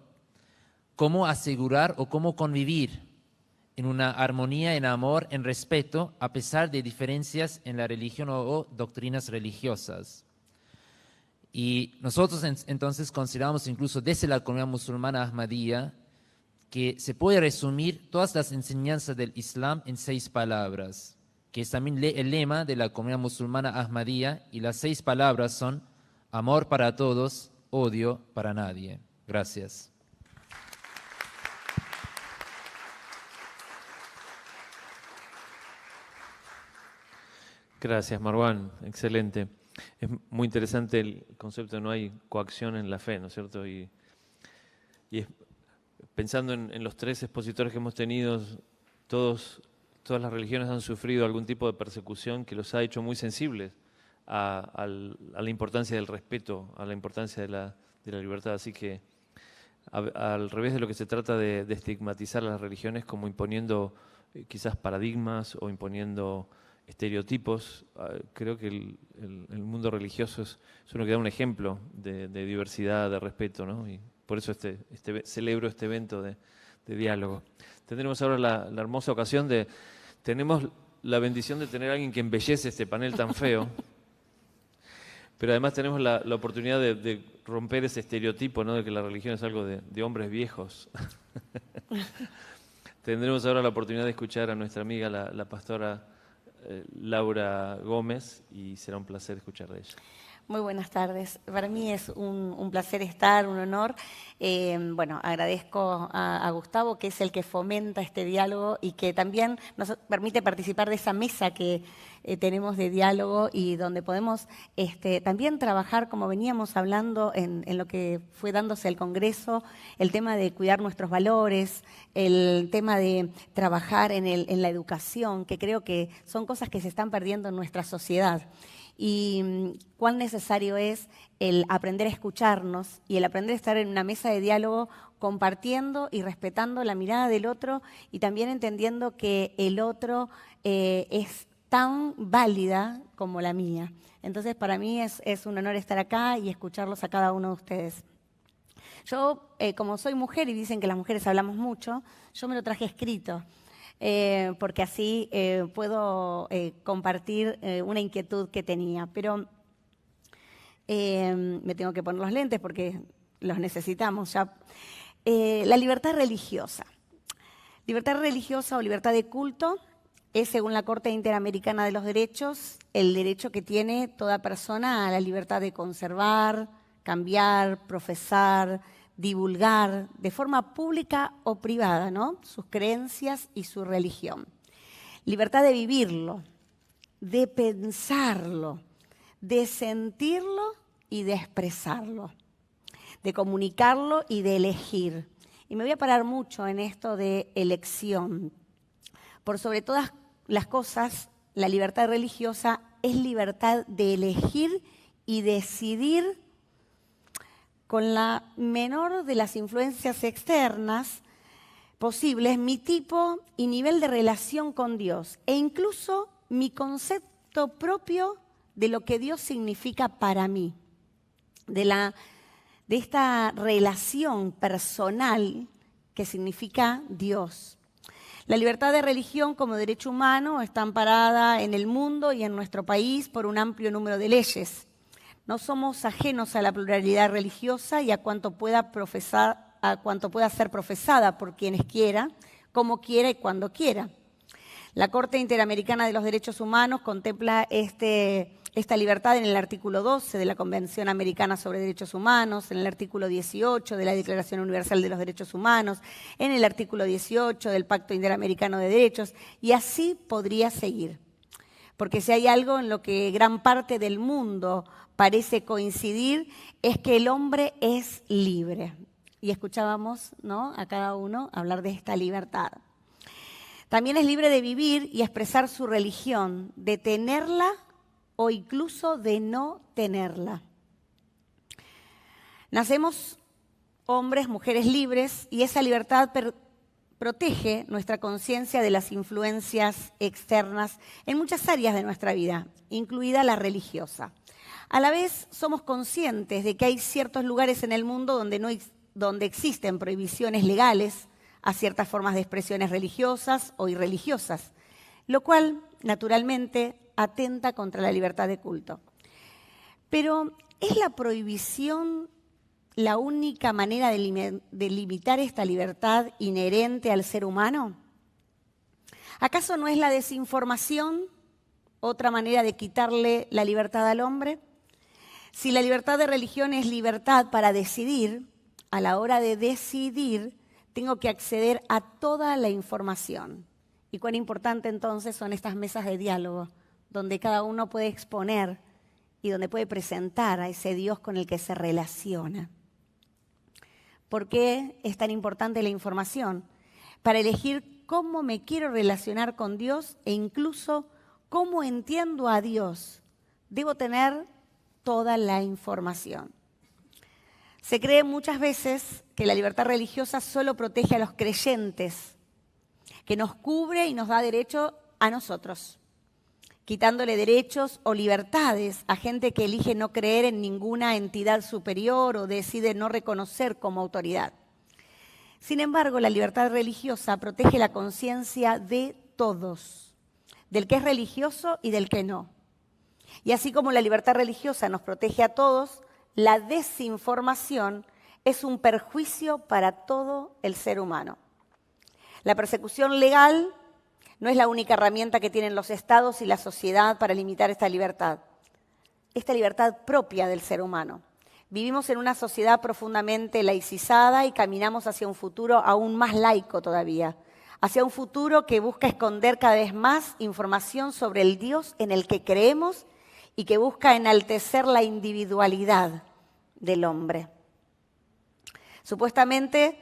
cómo asegurar o cómo convivir en una armonía, en amor, en respeto, a pesar de diferencias en la religión o doctrinas religiosas. Y nosotros entonces consideramos incluso desde la comunidad musulmana Ahmadía que se puede resumir todas las enseñanzas del Islam en 6 palabras, que es también el lema de la comunidad musulmana Ahmadía, y las 6 palabras son amor para todos, odio para nadie. Gracias. Gracias, Marwan. Excelente. Es muy interesante el concepto de no hay coacción en la fe, ¿no es cierto? Y pensando en los 3 expositores que hemos tenido, todas las religiones han sufrido algún tipo de persecución que los ha hecho muy sensibles a la importancia del respeto, a la importancia de la libertad. Así que al revés de lo que se trata de estigmatizar las religiones como imponiendo quizás paradigmas o imponiendo estereotipos. Creo que el mundo religioso es uno que da un ejemplo de diversidad, de respeto, ¿no? Y por eso celebro este evento de diálogo. Tendremos ahora la hermosa ocasión tenemos la bendición de tener a alguien que embellece este panel tan feo, pero además tenemos la oportunidad de romper ese estereotipo, ¿no? De que la religión es algo de hombres viejos. Tendremos ahora la oportunidad de escuchar a nuestra amiga, la pastora Laura Gómez, y será un placer escuchar de ella. Muy buenas tardes. Para mí es un placer estar, un honor. Bueno, agradezco a Gustavo, que es el que fomenta este diálogo y que también nos permite participar de esa mesa que tenemos de diálogo y donde podemos también trabajar, como veníamos hablando en lo que fue dándose el Congreso, el tema de cuidar nuestros valores, el tema de trabajar en la educación, que creo que son cosas que se están perdiendo en nuestra sociedad. Y cuán necesario es el aprender a escucharnos y el aprender a estar en una mesa de diálogo compartiendo y respetando la mirada del otro y también entendiendo que el otro es tan válida como la mía. Entonces, para mí es un honor estar acá y escucharlos a cada uno de ustedes. Yo, como soy mujer y dicen que las mujeres hablamos mucho, yo me lo traje escrito. Porque así puedo compartir una inquietud que tenía. Pero me tengo que poner los lentes porque los necesitamos ya. La libertad religiosa. Libertad religiosa o libertad de culto es, según la Corte Interamericana de los Derechos, el derecho que tiene toda persona a la libertad de conservar, cambiar, profesar, divulgar de forma pública o privada, ¿no? Sus creencias y su religión. Libertad de vivirlo, de pensarlo, de sentirlo y de expresarlo, de comunicarlo y de elegir. Y me voy a parar mucho en esto de elección. Por sobre todas las cosas, la libertad religiosa es libertad de elegir y decidir con la menor de las influencias externas posibles, mi tipo y nivel de relación con Dios e incluso mi concepto propio de lo que Dios significa para mí, de esta relación personal que significa Dios. La libertad de religión como derecho humano está amparada en el mundo y en nuestro país por un amplio número de leyes. No somos ajenos a la pluralidad religiosa y a cuanto pueda ser profesada por quienes quiera, como quiera y cuando quiera. La Corte Interamericana de los Derechos Humanos contempla esta libertad en el artículo 12 de la Convención Americana sobre Derechos Humanos, en el artículo 18 de la Declaración Universal de los Derechos Humanos, en el artículo 18 del Pacto Interamericano de Derechos, y así podría seguir. Porque si hay algo en lo que gran parte del mundo parece coincidir, es que el hombre es libre. Y escuchábamos, ¿no?, a cada uno hablar de esta libertad. También es libre de vivir y expresar su religión, de tenerla o incluso de no tenerla. Nacemos hombres, mujeres libres, y esa libertad protege nuestra conciencia de las influencias externas en muchas áreas de nuestra vida, incluida la religiosa. A la vez, somos conscientes de que hay ciertos lugares en el mundo donde existen prohibiciones legales a ciertas formas de expresiones religiosas o irreligiosas, lo cual, naturalmente, atenta contra la libertad de culto. Pero, ¿es la prohibición la única manera de limitar esta libertad inherente al ser humano? ¿Acaso no es la desinformación otra manera de quitarle la libertad al hombre? Si la libertad de religión es libertad para decidir, a la hora de decidir tengo que acceder a toda la información. Y cuán importante entonces son estas mesas de diálogo, donde cada uno puede exponer y donde puede presentar a ese Dios con el que se relaciona. ¿Por qué es tan importante la información? Para elegir cómo me quiero relacionar con Dios e incluso cómo entiendo a Dios. Debo tener toda la información. Se cree muchas veces que la libertad religiosa solo protege a los creyentes, que nos cubre y nos da derecho a nosotros, quitándole derechos o libertades a gente que elige no creer en ninguna entidad superior o decide no reconocer como autoridad. Sin embargo, la libertad religiosa protege la conciencia de todos, del que es religioso y del que no. Y así como la libertad religiosa nos protege a todos, la desinformación es un perjuicio para todo el ser humano. La persecución legal no es la única herramienta que tienen los estados y la sociedad para limitar esta libertad propia del ser humano. Vivimos en una sociedad profundamente laicizada y caminamos hacia un futuro aún más laico todavía, hacia un futuro que busca esconder cada vez más información sobre el Dios en el que creemos y que busca enaltecer la individualidad del hombre. Supuestamente,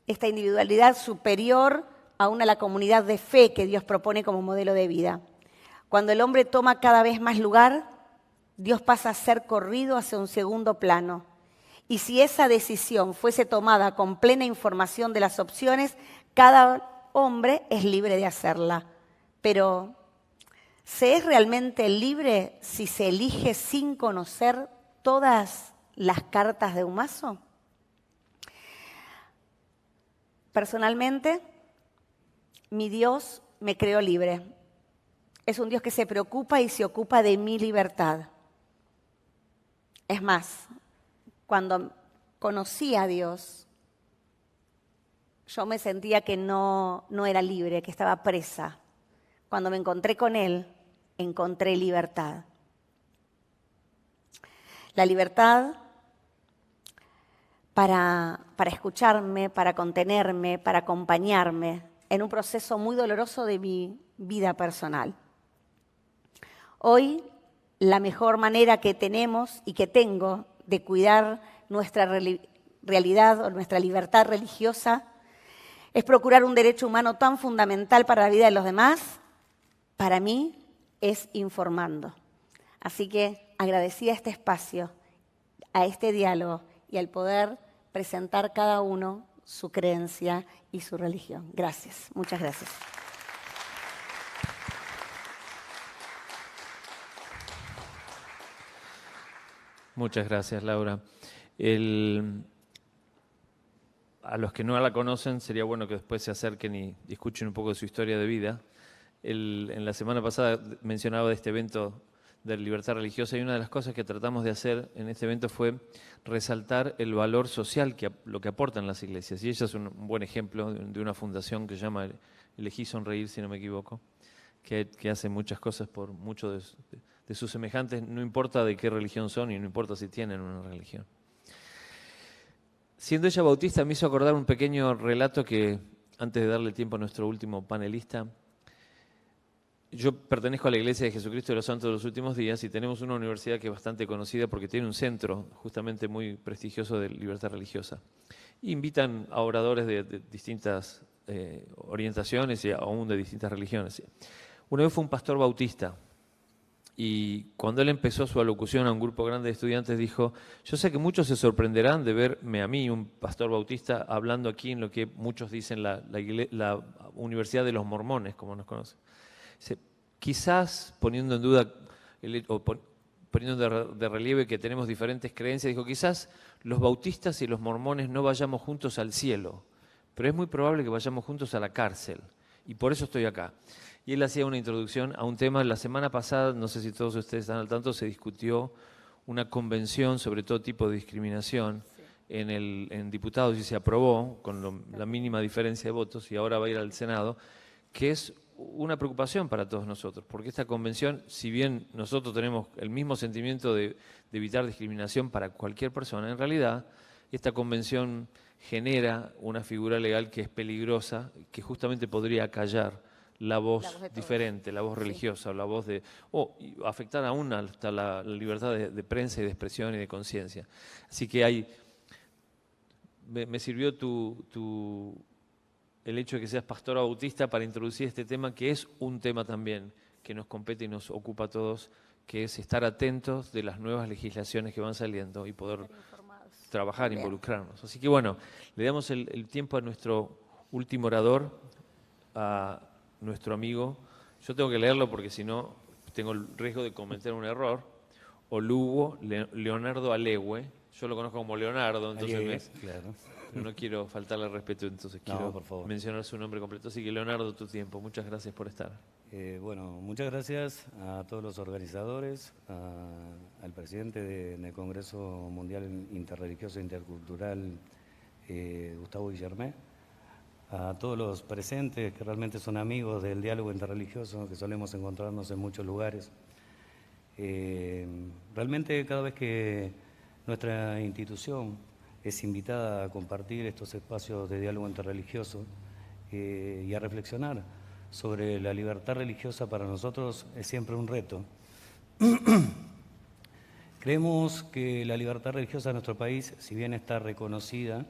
esta individualidad superior aún a la comunidad de fe que Dios propone como modelo de vida. Cuando el hombre toma cada vez más lugar, Dios pasa a ser corrido hacia un segundo plano. Y si esa decisión fuese tomada con plena información de las opciones, cada hombre es libre de hacerla. Pero, ¿se es realmente libre si se elige sin conocer todas las cartas de un mazo? Personalmente, mi Dios me creó libre. Es un Dios que se preocupa y se ocupa de mi libertad. Es más, cuando conocí a Dios, yo me sentía que no era libre, que estaba presa. Cuando me encontré con Él, encontré libertad. La libertad para escucharme, para contenerme, para acompañarme en un proceso muy doloroso de mi vida personal. Hoy, la mejor manera que tenemos y que tengo de cuidar nuestra realidad o nuestra libertad religiosa es procurar un derecho humano tan fundamental para la vida de los demás. Para mí es informando. Así que agradecida a este espacio, a este diálogo y al poder presentar cada uno su creencia y su religión. Gracias, muchas gracias. Muchas gracias, Laura. A los que no la conocen, sería bueno que después se acerquen y escuchen un poco de su historia de vida. En la semana pasada mencionaba de este evento de libertad religiosa y una de las cosas que tratamos de hacer en este evento fue resaltar el valor social, lo que aportan las iglesias. Y ella es un buen ejemplo de una fundación que se llama Elegí Sonreír, si no me equivoco, que hace muchas cosas por muchos de sus semejantes, no importa de qué religión son y no importa si tienen una religión. Siendo ella bautista, me hizo acordar un pequeño relato que, antes de darle tiempo a nuestro último panelista, yo pertenezco a la Iglesia de Jesucristo de los Santos de los Últimos Días y tenemos una universidad que es bastante conocida porque tiene un centro justamente muy prestigioso de libertad religiosa. Y invitan a oradores de distintas orientaciones y aún de distintas religiones. Una vez fue un pastor bautista y cuando él empezó su alocución a un grupo grande de estudiantes dijo: yo sé que muchos se sorprenderán de verme a mí, un pastor bautista, hablando aquí en lo que muchos dicen la Universidad de los Mormones, como nos conocen. Quizás poniendo en duda poniendo de relieve que tenemos diferentes creencias, dijo: quizás los bautistas y los mormones no vayamos juntos al cielo, pero es muy probable que vayamos juntos a la cárcel, y por eso estoy acá. Y él hacía una introducción a un tema. La semana pasada, no sé si todos ustedes están al tanto, se discutió una convención sobre todo tipo de discriminación en diputados y se aprobó con la mínima diferencia de votos y ahora va a ir al Senado, que es una preocupación para todos nosotros, porque esta convención, si bien nosotros tenemos el mismo sentimiento de evitar discriminación para cualquier persona, en realidad esta convención genera una figura legal que es peligrosa, que justamente podría acallar la voz diferente, la voz religiosa, la voz y afectar aún hasta la libertad de prensa y de expresión y de conciencia. Así que me sirvió el hecho de que seas pastor bautista para introducir este tema, que es un tema también que nos compete y nos ocupa a todos, que es estar atentos de las nuevas legislaciones que van saliendo y poder trabajar, Bien. involucrarnos. Así que bueno, le damos el tiempo a nuestro último orador, a nuestro amigo. Yo tengo que leerlo porque si no tengo el riesgo de cometer un error. Oluwo Leonardo Alewe. Yo lo conozco como Leonardo, entonces Claro. no quiero faltarle al respeto, entonces No, quiero por favor. mencionar su nombre completo. Así que Leonardo, tu tiempo. Muchas gracias por estar. Bueno, muchas gracias a todos los organizadores, al presidente del Congreso Mundial Interreligioso e Intercultural, Gustavo Guillermé, a todos los presentes que realmente son amigos del diálogo interreligioso, que solemos encontrarnos en muchos lugares. Realmente cada vez que nuestra institución es invitada a compartir estos espacios de diálogo interreligioso y a reflexionar sobre la libertad religiosa, para nosotros es siempre un reto. Creemos que la libertad religiosa de nuestro país, si bien está reconocida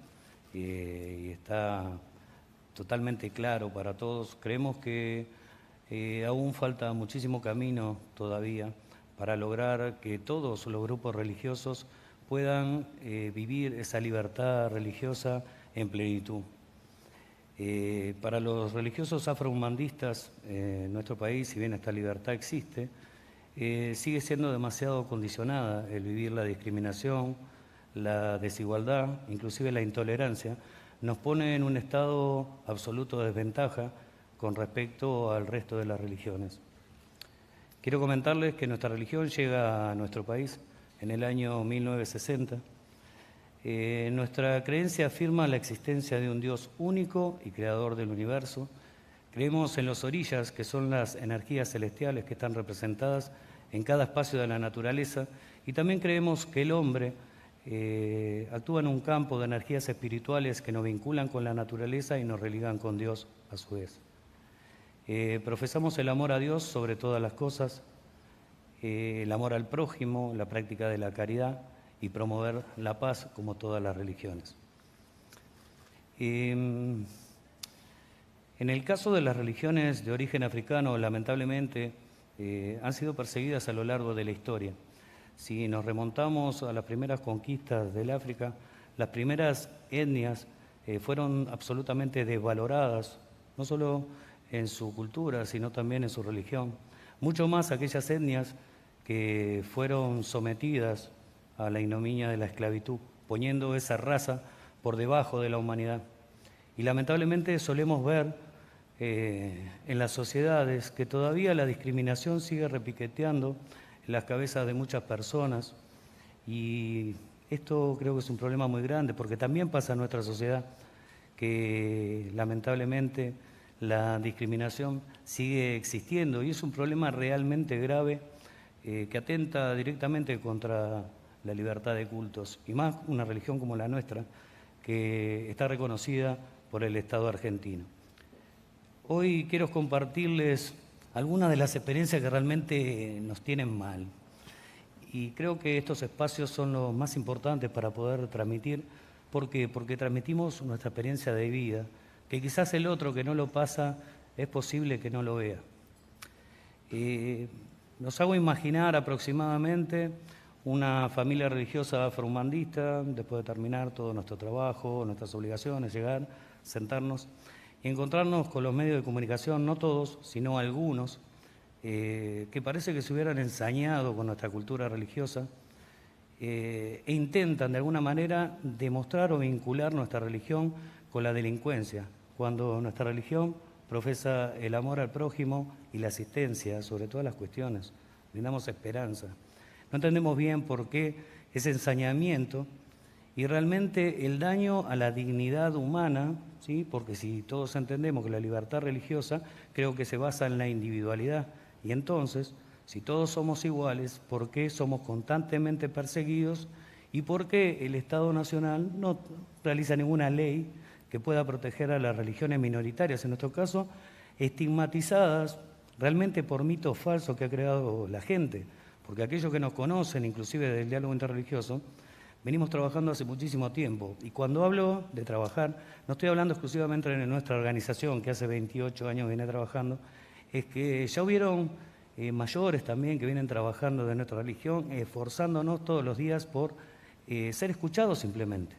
y está totalmente claro para todos, creemos que aún falta muchísimo camino todavía para lograr que todos los grupos religiosos puedan vivir esa libertad religiosa en plenitud. Para los religiosos afrohumanistas en nuestro país, si bien esta libertad existe, sigue siendo demasiado condicionada el vivir la discriminación, la desigualdad, inclusive la intolerancia, nos pone en un estado absoluto de desventaja con respecto al resto de las religiones. Quiero comentarles que nuestra religión llega a nuestro país en el año 1960. Nuestra creencia afirma la existencia de un Dios único y creador del universo. Creemos en los orillas, que son las energías celestiales que están representadas en cada espacio de la naturaleza, y también creemos que el hombre actúa en un campo de energías espirituales que nos vinculan con la naturaleza y nos religan con Dios a su vez. Profesamos el amor a Dios sobre todas las cosas, el amor al prójimo, la práctica de la caridad y promover la paz como todas las religiones. En el caso de las religiones de origen africano, lamentablemente, han sido perseguidas a lo largo de la historia. Si nos remontamos a las primeras conquistas del África, las primeras etnias fueron absolutamente desvaloradas, no solo en su cultura, sino también en su religión. Mucho más aquellas etnias que fueron sometidas a la ignominia de la esclavitud, poniendo esa raza por debajo de la humanidad. Y lamentablemente solemos ver en las sociedades que todavía la discriminación sigue repiqueteando en las cabezas de muchas personas, y esto creo que es un problema muy grande, porque también pasa en nuestra sociedad que lamentablemente la discriminación sigue existiendo, y es un problema realmente grave que atenta directamente contra la libertad de cultos, y más una religión como la nuestra, que está reconocida por el Estado argentino. Hoy quiero compartirles algunas de las experiencias que realmente nos tienen mal, y creo que estos espacios son los más importantes para poder transmitir. ¿Por qué? Porque transmitimos nuestra experiencia de vida, que quizás el otro que no lo pasa es posible que no lo vea. Nos hago imaginar aproximadamente una familia religiosa afrohumanista, después de terminar todo nuestro trabajo, nuestras obligaciones, llegar, sentarnos y encontrarnos con los medios de comunicación, no todos, sino algunos, que parece que se hubieran ensañado con nuestra cultura religiosa e intentan de alguna manera demostrar o vincular nuestra religión con la delincuencia, cuando nuestra religión profesa el amor al prójimo y la asistencia sobre todas las cuestiones, brindamos esperanza. No entendemos bien por qué ese ensañamiento y realmente el daño a la dignidad humana, ¿sí? Porque si todos entendemos que la libertad religiosa creo que se basa en la individualidad, y entonces, si todos somos iguales, ¿por qué somos constantemente perseguidos y por qué el Estado Nacional no realiza ninguna ley que pueda proteger a las religiones minoritarias, en nuestro caso, estigmatizadas realmente por mitos falsos que ha creado la gente? Porque aquellos que nos conocen, inclusive del diálogo interreligioso, venimos trabajando hace muchísimo tiempo. Y cuando hablo de trabajar, no estoy hablando exclusivamente de nuestra organización, que hace 28 años viene trabajando, es que ya hubieron mayores también que vienen trabajando de nuestra religión, esforzándonos todos los días por ser escuchados simplemente.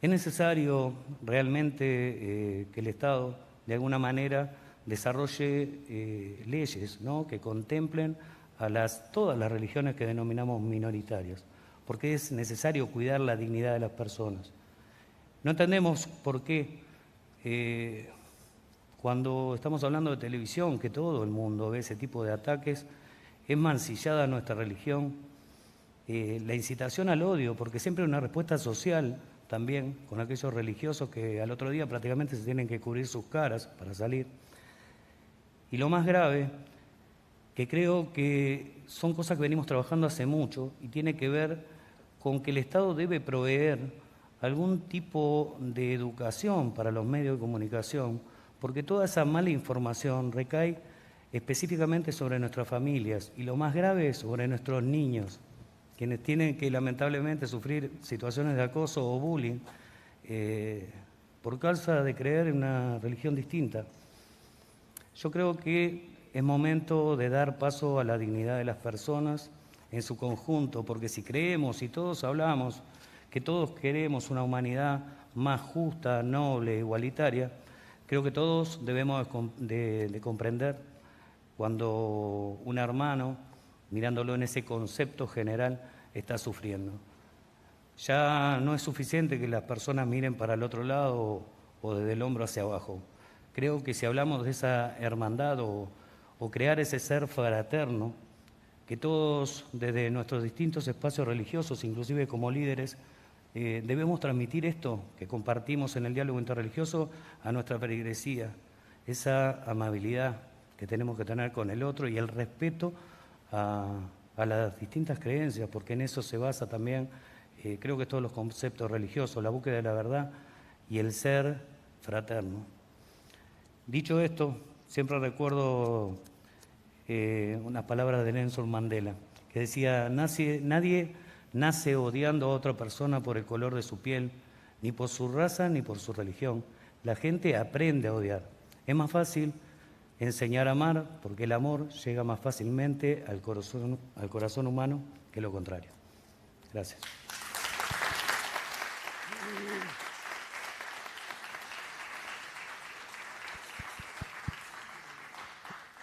Es necesario realmente que el Estado, de alguna manera, desarrolle leyes, ¿no?, que contemplen a todas las religiones que denominamos minoritarias, porque es necesario cuidar la dignidad de las personas. No entendemos por qué cuando estamos hablando de televisión, que todo el mundo ve ese tipo de ataques, es mancillada nuestra religión, la incitación al odio, porque siempre hay una respuesta social también con aquellos religiosos que al otro día prácticamente se tienen que cubrir sus caras para salir. Y lo más grave, que creo que son cosas que venimos trabajando hace mucho y tiene que ver con que el Estado debe proveer algún tipo de educación para los medios de comunicación, porque toda esa mala información recae específicamente sobre nuestras familias y lo más grave sobre nuestros niños, quienes tienen que lamentablemente sufrir situaciones de acoso o bullying por causa de creer en una religión distinta. Yo creo que es momento de dar paso a la dignidad de las personas en su conjunto, porque si creemos y todos hablamos que todos queremos una humanidad más justa, noble, igualitaria, creo que todos debemos de comprender cuando un hermano, mirándolo en ese concepto general, está sufriendo. Ya no es suficiente que las personas miren para el otro lado o desde el hombro hacia abajo. Creo que si hablamos de esa hermandad o crear ese ser fraterno, que todos desde nuestros distintos espacios religiosos, inclusive como líderes, debemos transmitir esto que compartimos en el diálogo interreligioso a nuestra feligresía, esa amabilidad que tenemos que tener con el otro y el respeto a las distintas creencias, porque en eso se basa también, creo que todos los conceptos religiosos, la búsqueda de la verdad y el ser fraterno. Dicho esto, siempre recuerdo unas palabras de Nelson Mandela, que decía: nadie nace odiando a otra persona por el color de su piel, ni por su raza, ni por su religión. La gente aprende a odiar. Es más fácil enseñar a amar, porque el amor llega más fácilmente al corazón humano que lo contrario. Gracias.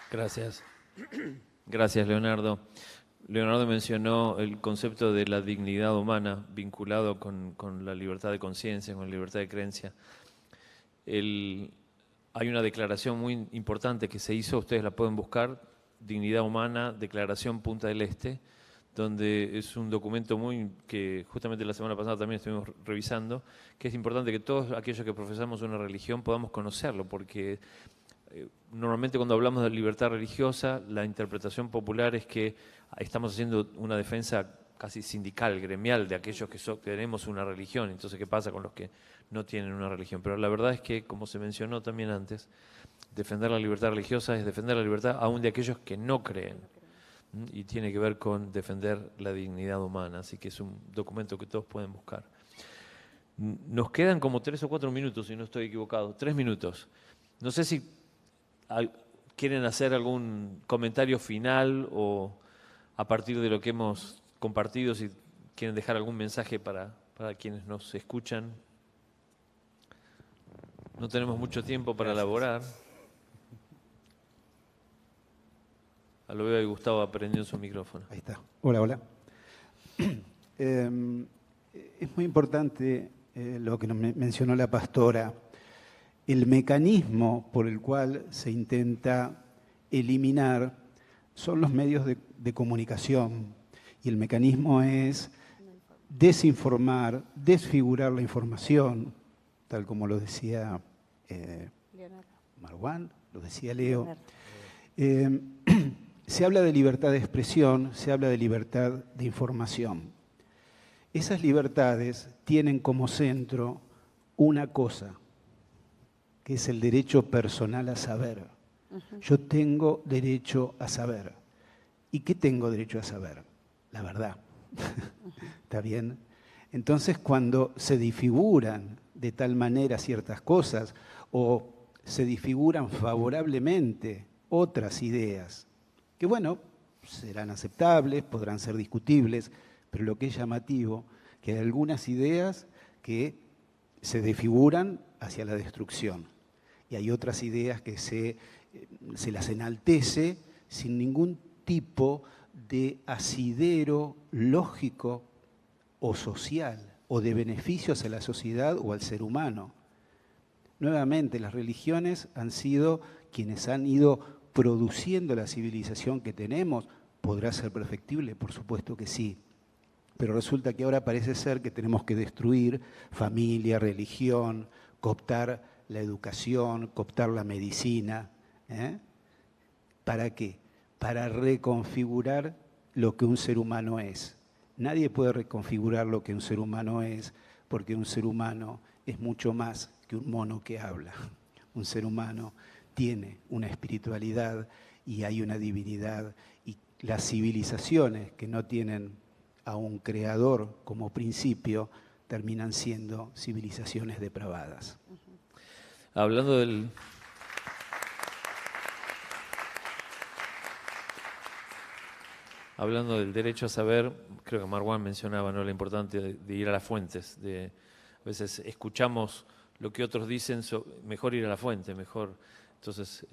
Gracias. Gracias, Leonardo. Leonardo mencionó el concepto de la dignidad humana vinculado con la libertad de conciencia, con la libertad de creencia. Hay una declaración muy importante que se hizo, ustedes la pueden buscar, Dignidad Humana, Declaración Punta del Este, donde es un documento que justamente la semana pasada también estuvimos revisando, que es importante que todos aquellos que profesamos una religión podamos conocerlo, porque normalmente cuando hablamos de libertad religiosa, la interpretación popular es que estamos haciendo una defensa casi sindical, gremial, de aquellos que tenemos una religión. Entonces, ¿qué pasa con los que no tienen una religión? Pero la verdad es que, como se mencionó también antes, defender la libertad religiosa es defender la libertad aún de aquellos que no creen. Y tiene que ver con defender la dignidad humana. Así que es un documento que todos pueden buscar. Nos quedan como 3 o 4 minutos, si no estoy equivocado. 3 minutos. No sé si quieren hacer algún comentario final o a partir de lo que hemos compartido, si quieren dejar algún mensaje para quienes nos escuchan. No tenemos mucho tiempo para elaborar. A lo veo y Gustavo aprendió su micrófono. Ahí está. Hola, hola. Es muy importante lo que nos mencionó la pastora, el mecanismo por el cual se intenta eliminar son los medios de comunicación. Y el mecanismo es desinformar, desfigurar la información, tal como lo decía Marwan, lo decía Leo. Se habla de libertad de expresión, se habla de libertad de información. Esas libertades tienen como centro una cosa, que es el derecho personal a saber. Yo tengo derecho a saber. ¿Y qué tengo derecho a saber? La verdad. ¿Está bien? Entonces, cuando se disfiguran de tal manera ciertas cosas o se disfiguran favorablemente otras ideas, que bueno, serán aceptables, podrán ser discutibles, pero lo que es llamativo que hay algunas ideas que se desfiguran hacia la destrucción y hay otras ideas que se las enaltece sin ningún tipo de asidero lógico o social o de beneficios a la sociedad o al ser humano. Nuevamente, las religiones han sido quienes han ido produciendo la civilización que tenemos. ¿Podrá ser perfectible? Por supuesto que sí. Pero resulta que ahora parece ser que tenemos que destruir familia, religión, cooptar la educación, cooptar la medicina. ¿Para qué? Para reconfigurar lo que un ser humano es. Nadie puede reconfigurar lo que un ser humano es, porque un ser humano es mucho más que un mono que habla. Un ser humano tiene una espiritualidad y hay una divinidad, y las civilizaciones que no tienen a un creador como principio terminan siendo civilizaciones depravadas. Hablando del... Hablando del derecho a saber, creo que Marwan mencionaba, ¿no?, la importancia de ir a las fuentes. A veces escuchamos lo que otros dicen, mejor ir a la fuente, mejor. Entonces,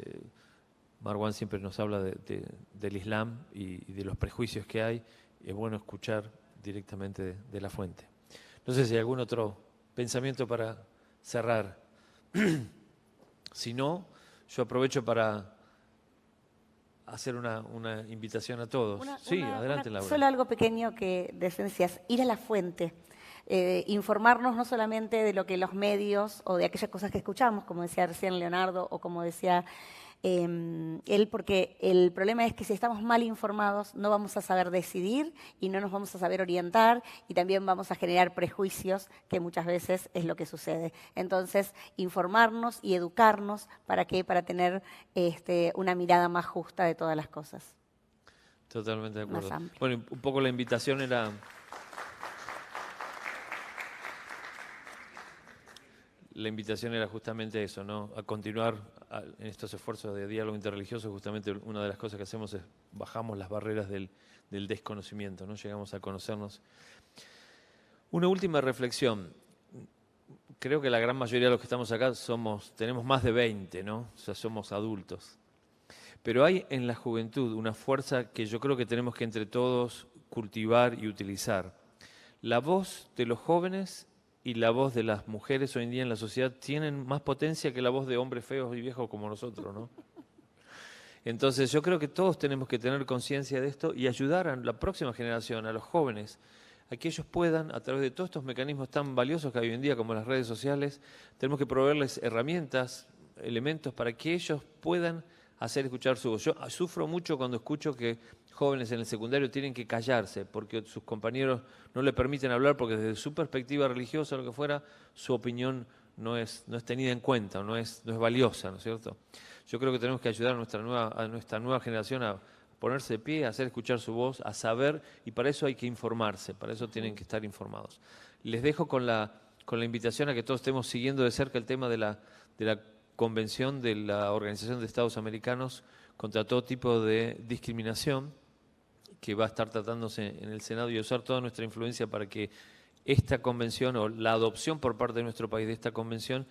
Marwan siempre nos habla del Islam y de los prejuicios que hay. Es bueno escuchar directamente de la fuente. No sé si hay algún otro pensamiento para cerrar. Si no, yo aprovecho para hacer una invitación a todos. Adelante, Laura. Solo algo pequeño que decías, ir a la fuente. Informarnos no solamente de lo que los medios o de aquellas cosas que escuchamos, como decía recién Leonardo o como decía él, porque el problema es que si estamos mal informados no vamos a saber decidir y no nos vamos a saber orientar y también vamos a generar prejuicios, que muchas veces es lo que sucede. Entonces, informarnos y educarnos, ¿para qué? Para tener una mirada más justa de todas las cosas. Totalmente de acuerdo. Más amplia. Bueno, un poco la invitación era... La invitación era justamente eso, ¿no? A continuar en estos esfuerzos de diálogo interreligioso. Justamente una de las cosas que hacemos es bajamos las barreras del desconocimiento, ¿no? Llegamos a conocernos. Una última reflexión. Creo que la gran mayoría de los que estamos acá tenemos más de 20, ¿no? O sea, somos adultos. Pero hay en la juventud una fuerza que yo creo que tenemos que entre todos cultivar y utilizar. La voz de los jóvenes y la voz de las mujeres hoy en día en la sociedad tienen más potencia que la voz de hombres feos y viejos como nosotros, ¿no? Entonces yo creo que todos tenemos que tener conciencia de esto y ayudar a la próxima generación, a los jóvenes, a que ellos puedan, a través de todos estos mecanismos tan valiosos que hay hoy en día como las redes sociales, tenemos que proveerles herramientas, elementos para que ellos puedan hacer escuchar su voz. Yo sufro mucho cuando escucho que jóvenes en el secundario tienen que callarse porque sus compañeros no le permiten hablar porque desde su perspectiva religiosa o lo que fuera, su opinión no es tenida en cuenta, no es valiosa, ¿no es cierto? Yo creo que tenemos que ayudar a nuestra nueva generación a ponerse de pie, a hacer escuchar su voz, a saber, y para eso hay que informarse, para eso tienen que estar informados. Les dejo con la invitación a que todos estemos siguiendo de cerca el tema de la Convención de la Organización de Estados Americanos contra todo tipo de discriminación, que va a estar tratándose en el Senado, y usar toda nuestra influencia para que esta convención o la adopción por parte de nuestro país de esta convención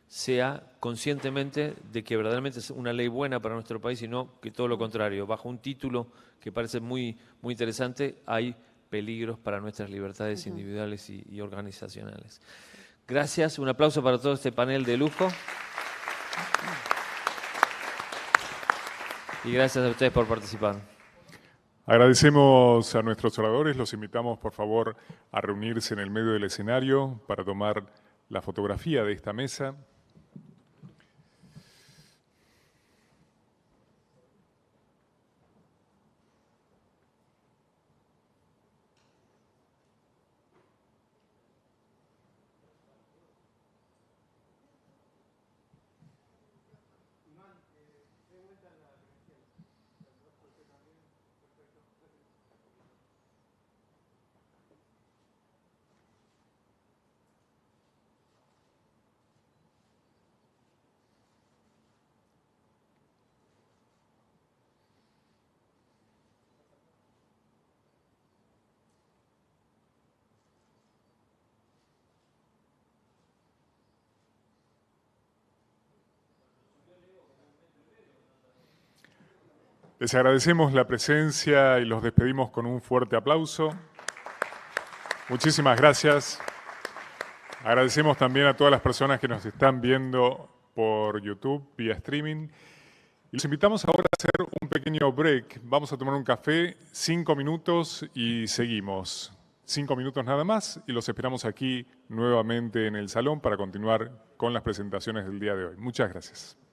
sea conscientemente de que verdaderamente es una ley buena para nuestro país y no que todo lo contrario. Bajo un título que parece muy, muy interesante, hay peligros para nuestras libertades individuales y organizacionales. Gracias, un aplauso para todo este panel de lujo. Y gracias a ustedes por participar. Agradecemos a nuestros oradores, los invitamos por favor a reunirse en el medio del escenario para tomar la fotografía de esta mesa. Les agradecemos la presencia y los despedimos con un fuerte aplauso. Muchísimas gracias. Agradecemos también a todas las personas que nos están viendo por YouTube, vía streaming. Y los invitamos ahora a hacer un pequeño break. Vamos a tomar un café, 5 minutos y seguimos. 5 minutos nada más y los esperamos aquí nuevamente en el salón para continuar con las presentaciones del día de hoy. Muchas gracias.